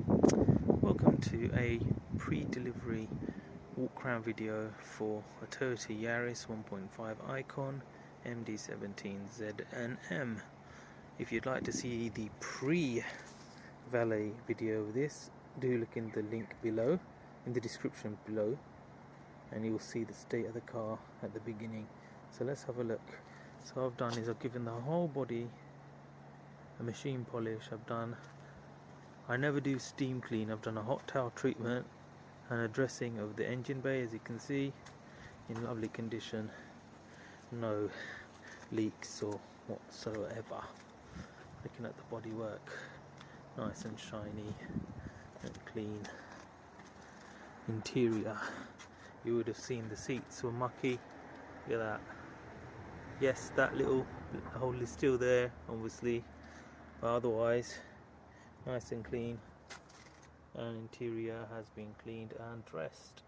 Welcome to a pre-delivery walk around video for a Toyota Yaris 1.5 Icon MD17ZNM. If you'd like to see the pre-valet video of this, do look in the link below, in the description below, and you'll see the state of the car at the beginning. So let's have a look. So what I've done is I've given the whole body a machine polish. I never do steam clean. I've done a hot towel treatment and a dressing of the engine bay, as you can see, in lovely condition. No leaks or whatsoever. Looking at the bodywork, nice and shiny and clean. Interior, you would have seen the seats were mucky. Look at that. Yes, that little hole is still there, obviously, but otherwise nice and clean, and interior has been cleaned and dressed.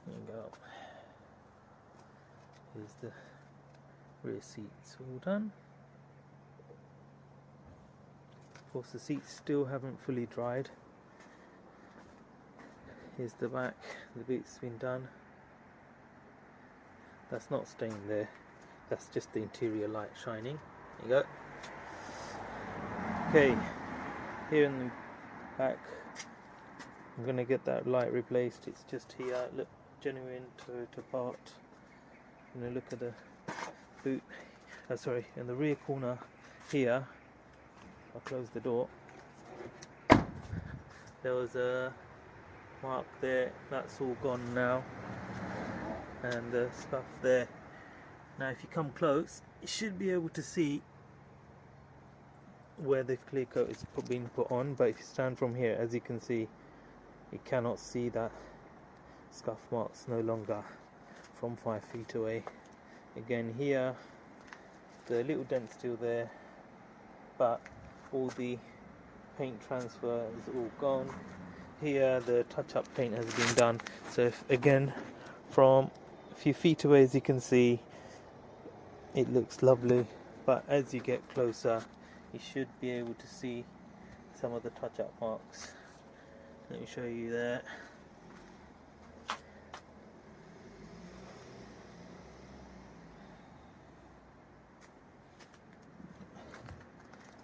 There you go. Here's the rear seats all done. Of course, the seats still haven't fully dried. Here's the back, the boot's been done. That's not stained there, that's just the interior light shining. There you go. Okay, here in the back, I'm going to get that light replaced. It's just here, look, genuine Toyota part. I'm going to look at the boot, in the rear corner here. I'll close the door. There was a mark there, that's all gone now. And the stuff there. Now if you come close, you should be able to see where the clear coat is being put on, but if you stand from here, as you can see, you cannot see that scuff marks no longer from 5 feet away. Again here, the little dent's still there, but all the paint transfer is all gone. Here the touch-up paint has been done, so if, again, from a few feet away, as you can see, it looks lovely, but as you get closer you should be able to see some of the touch-up marks. Let me show you there.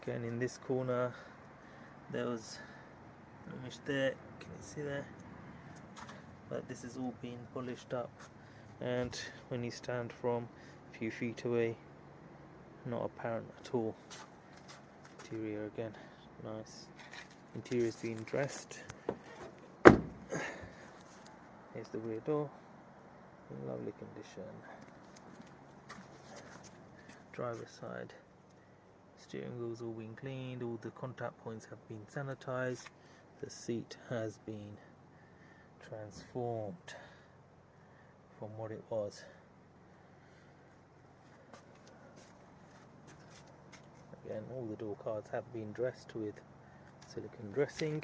Again, in this corner there was an image there, can you see there? But this is all being polished up, and when you stand from a few feet away, not apparent at all. Interior again, nice. Interior is being dressed. Here's the rear door, in lovely condition. Driver's side, steering wheel's all been cleaned, all the contact points have been sanitized, the seat has been transformed from what it was. Again, all the door cards have been dressed with silicone dressing.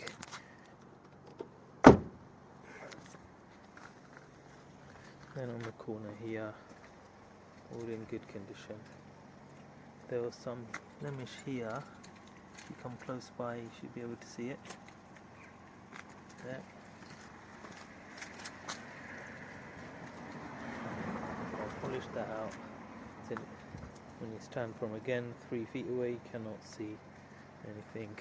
Then on the corner here, all in good condition. There was some blemish here. If you come close by, you should be able to see it. There. Polish that out. So when you stand from, again, 3 feet away, you cannot see anything.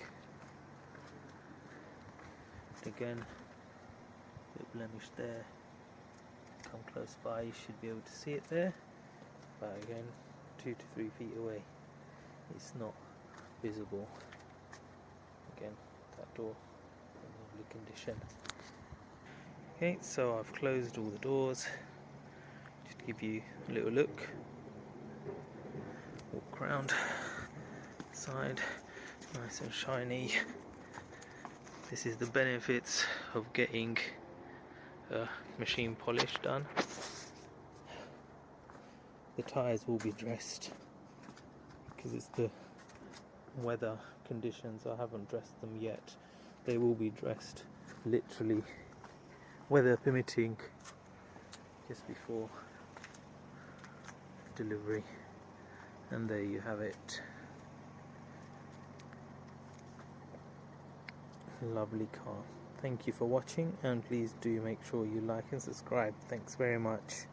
Again, bit blemish there. Come close by, you should be able to see it there. But again, 2 to 3 feet away, it's not visible. Again, that door in lovely condition. Okay, so I've closed all the doors. Just give you a little look. Walk around side, nice and shiny. This is the benefits of getting machine polish done. The tyres will be dressed because it's the weather conditions. I haven't dressed them yet. They will be dressed, literally, weather permitting, just before delivery. And there you have it. Lovely car. Thank you for watching, and please do make sure you like and subscribe. Thanks very much.